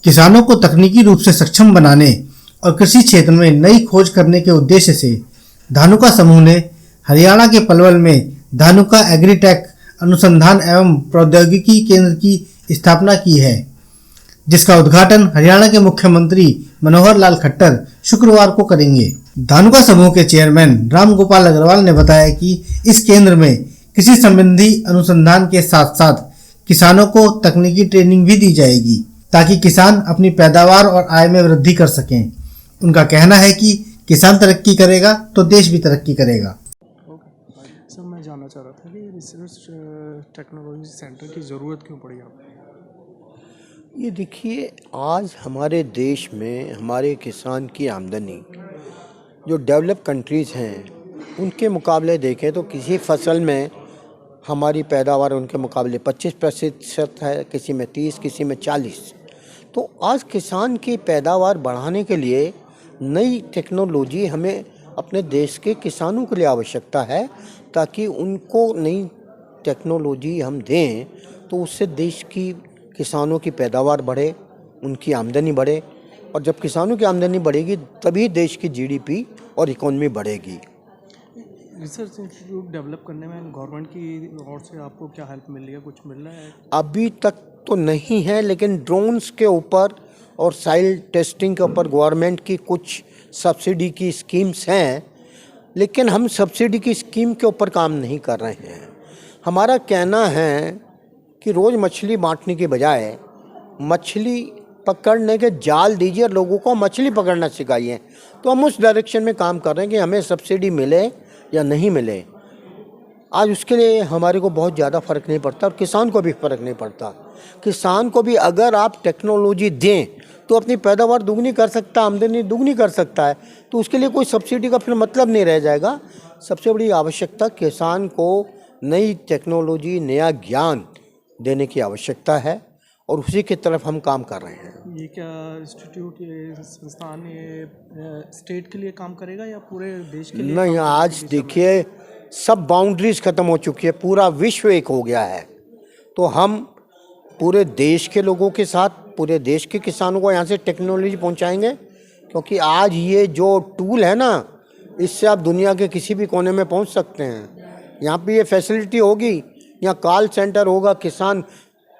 किसानों को तकनीकी रूप से सक्षम बनाने और कृषि क्षेत्र में नई खोज करने के उद्देश्य से धानुका समूह ने हरियाणा के पलवल में धानुका एग्रीटेक अनुसंधान एवं प्रौद्योगिकी केंद्र की स्थापना की है, जिसका उद्घाटन हरियाणा के मुख्यमंत्री मनोहर लाल खट्टर शुक्रवार को करेंगे। धानुका समूह के चेयरमैन राम गोपाल अग्रवाल ने बताया कि इस केंद्र में कृषि संबंधी अनुसंधान के साथ साथ किसानों को तकनीकी ट्रेनिंग भी दी जाएगी ताकि किसान अपनी पैदावार और आय में वृद्धि कर सकें। उनका कहना है कि किसान तरक्की करेगा तो देश भी तरक्की करेगा। सर, मैं जानना चाह रहा था कि रिसर्च टेक्नोलॉजी सेंटर की ज़रूरत क्यों पड़ी आपको? ये देखिए, आज हमारे देश में हमारे किसान की आमदनी जो डेवलप कंट्रीज़ हैं उनके मुकाबले देखें तो किसी फसल में हमारी पैदावार उनके मुकाबले 25% है, किसी में 30, किसी में 40। तो आज किसान की पैदावार बढ़ाने के लिए नई टेक्नोलॉजी हमें अपने देश के किसानों के लिए आवश्यकता है, ताकि उनको नई टेक्नोलॉजी हम दें तो उससे देश की किसानों की पैदावार बढ़े, उनकी आमदनी बढ़े, और जब किसानों की आमदनी बढ़ेगी तभी देश की जीडीपी और इकोनॉमी बढ़ेगी। रिसर्च इंस्टीट्यूट डेवलप करने में गवर्नमेंट की ओर से आपको क्या हेल्प मिल रही है, कुछ मिल रहा है? अभी तक तो नहीं है, लेकिन ड्रोन्स के ऊपर और साइल टेस्टिंग के ऊपर गवर्नमेंट की कुछ सब्सिडी की स्कीम्स हैं, लेकिन हम सब्सिडी की स्कीम के ऊपर काम नहीं कर रहे हैं। हमारा कहना है कि रोज़ मछली बांटने के बजाय मछली पकड़ने के जाल दीजिए और लोगों को मछली पकड़ना सिखाइए। तो हम उस डायरेक्शन में काम कर रहे हैं कि हमें सब्सिडी मिले या नहीं मिले। आज उसके लिए हमारे को बहुत ज़्यादा फ़र्क नहीं पड़ता और किसान को भी फ़र्क नहीं पड़ता। किसान को भी अगर आप टेक्नोलॉजी दें तो अपनी पैदावार दुगनी कर सकता है, आमदनी दुगनी कर सकता है। तो उसके लिए कोई सब्सिडी का फिर मतलब नहीं रह जाएगा। सबसे बड़ी आवश्यकता किसान को नई टेक्नोलॉजी, नया ज्ञान देने की आवश्यकता है और उसी की तरफ हम काम कर रहे हैं। ये क्या इंस्टीट्यूट, ये संस्थान, ये स्टेट के लिए काम करेगा या पूरे देश के लिए? नहीं, आज देखिए सब बाउंड्रीज ख़त्म हो चुकी है, पूरा विश्व एक हो गया है। तो हम पूरे देश के लोगों के साथ, पूरे देश के किसानों को यहाँ से टेक्नोलॉजी पहुँचाएंगे, क्योंकि आज ये जो टूल है ना, इससे आप दुनिया के किसी भी कोने में पहुँच सकते हैं। यहाँ पे ये फैसिलिटी होगी, यहाँ कॉल सेंटर होगा, किसान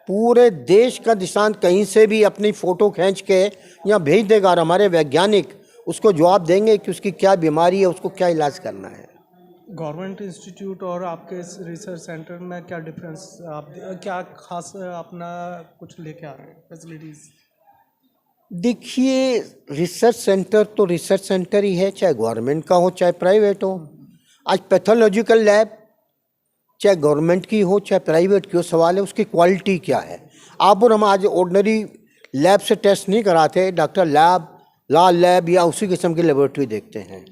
पूरे देश का किसान कहीं से भी अपनी फ़ोटो खींच के यहाँ भेज देगा और हमारे वैज्ञानिक उसको जवाब देंगे कि उसकी क्या बीमारी है, उसको क्या इलाज करना है। गवर्नमेंट इंस्टीट्यूट और आपके इस रिसर्च सेंटर में क्या डिफरेंस, आप क्या खास अपना कुछ लेके आ रहे हैं फैसिलिटीज़? देखिए, रिसर्च सेंटर तो रिसर्च सेंटर ही है, चाहे गवर्नमेंट का हो चाहे प्राइवेट हो। आज पैथोलॉजिकल लैब चाहे गवर्नमेंट की हो चाहे प्राइवेट की हो, सवाल है उसकी क्वालिटी क्या है। आप और हम आज ऑर्डिनरी लैब से टेस्ट नहीं कराते, डॉक्टर लैब, लाल लैब या उसी किस्म की लेबोरेटरी देखते हैं।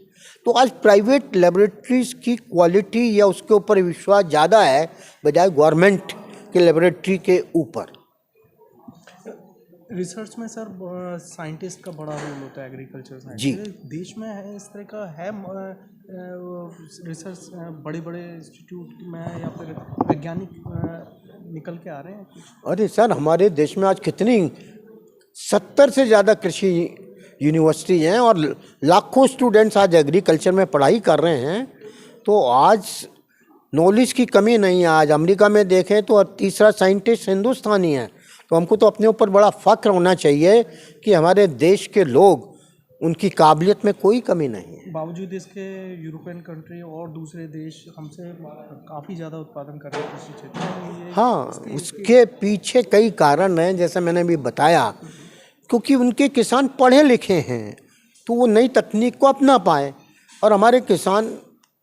तो आज प्राइवेट लेबोरेटरीज की क्वालिटी या उसके ऊपर विश्वास ज़्यादा है बजाय गवर्नमेंट के लेबोरेटरी के ऊपर। रिसर्च में सर साइंटिस्ट का बड़ा रोल होता है, एग्रीकल्चर साइंस जी। देश में है, इस तरह का है रिसर्च बड़े बड़े इंस्टीट्यूट में या फिर वैज्ञानिक निकल के आ रहे हैं? अरे सर, हमारे देश में आज कितनी 70 से ज़्यादा कृषि यूनिवर्सिटी हैं और लाखों स्टूडेंट्स आज एग्रीकल्चर में पढ़ाई कर रहे हैं। तो आज नॉलेज की कमी नहीं है। आज अमेरिका में देखें तो तीसरा साइंटिस्ट हिंदुस्तानी है। तो हमको तो अपने ऊपर बड़ा फ़ख्र होना चाहिए कि हमारे देश के लोग, उनकी काबिलियत में कोई कमी नहीं है। बावजूद इसके यूरोपियन कंट्री और दूसरे देश हमसे काफ़ी ज़्यादा उत्पादन कर रहे हैं कृषि क्षेत्र में। हाँ, उसके पीछे कई कारण हैं, जैसे मैंने अभी बताया, क्योंकि उनके किसान पढ़े लिखे हैं तो वो नई तकनीक को अपना पाए, और हमारे किसान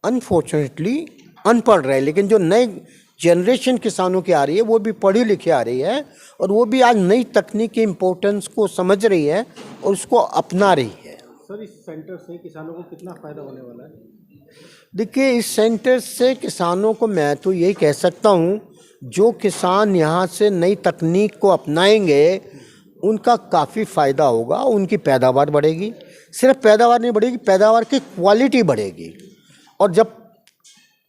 अनफॉर्चुनेटली अनपढ़ रहे। लेकिन जो नए जनरेशन किसानों की आ रही है वो भी पढ़ी लिखी आ रही है और वो भी आज नई तकनीक की इम्पोर्टेंस को समझ रही है और उसको अपना रही है। सर, इस सेंटर से किसानों को कितना फ़ायदा होने वाला है? देखिए, इस सेंटर से किसानों को मैं तो यही कह सकता हूँ, जो किसान यहाँ से नई तकनीक को अपनाएंगे उनका काफ़ी फ़ायदा होगा, उनकी पैदावार बढ़ेगी। सिर्फ पैदावार नहीं बढ़ेगी, पैदावार की क्वालिटी बढ़ेगी, और जब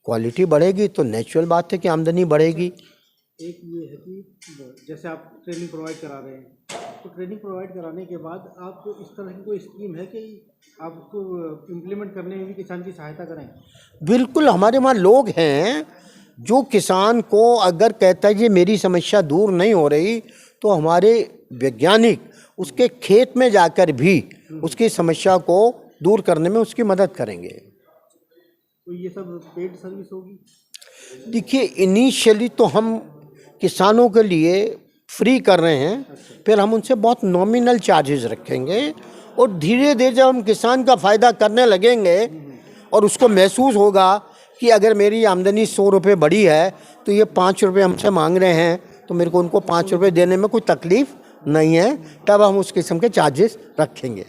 क्वालिटी बढ़ेगी तो नेचुरल बात है कि आमदनी बढ़ेगी। एक ये है कि जैसे आप ट्रेनिंग प्रोवाइड करा रहे हैं तो ट्रेनिंग प्रोवाइड कराने के बाद आप इस तरह की कोई स्कीम है कि आप उसको इम्प्लीमेंट करने में भी किसान की सहायता करें? बिल्कुल, हमारे वहाँ लोग हैं जो किसान को अगर कहता है कि मेरी समस्या दूर नहीं हो रही, तो हमारे वैज्ञानिक उसके खेत में जाकर भी उसकी समस्या को दूर करने में उसकी मदद करेंगे। तो ये सब पेड सर्विस होगी? देखिए, इनिशियली तो हम किसानों के लिए फ्री कर रहे हैं, फिर हम उनसे बहुत नॉमिनल चार्जेस रखेंगे और धीरे धीरे जब हम किसान का फ़ायदा करने लगेंगे और उसको महसूस होगा कि अगर मेरी आमदनी 100 रुपये बढ़ी है तो ये 5 रुपये हमसे मांग रहे हैं, तो मेरे को उनको 5 रुपये देने में कोई तकलीफ़ नहीं है, तब हम उस किस्म के चार्जेस रखेंगे।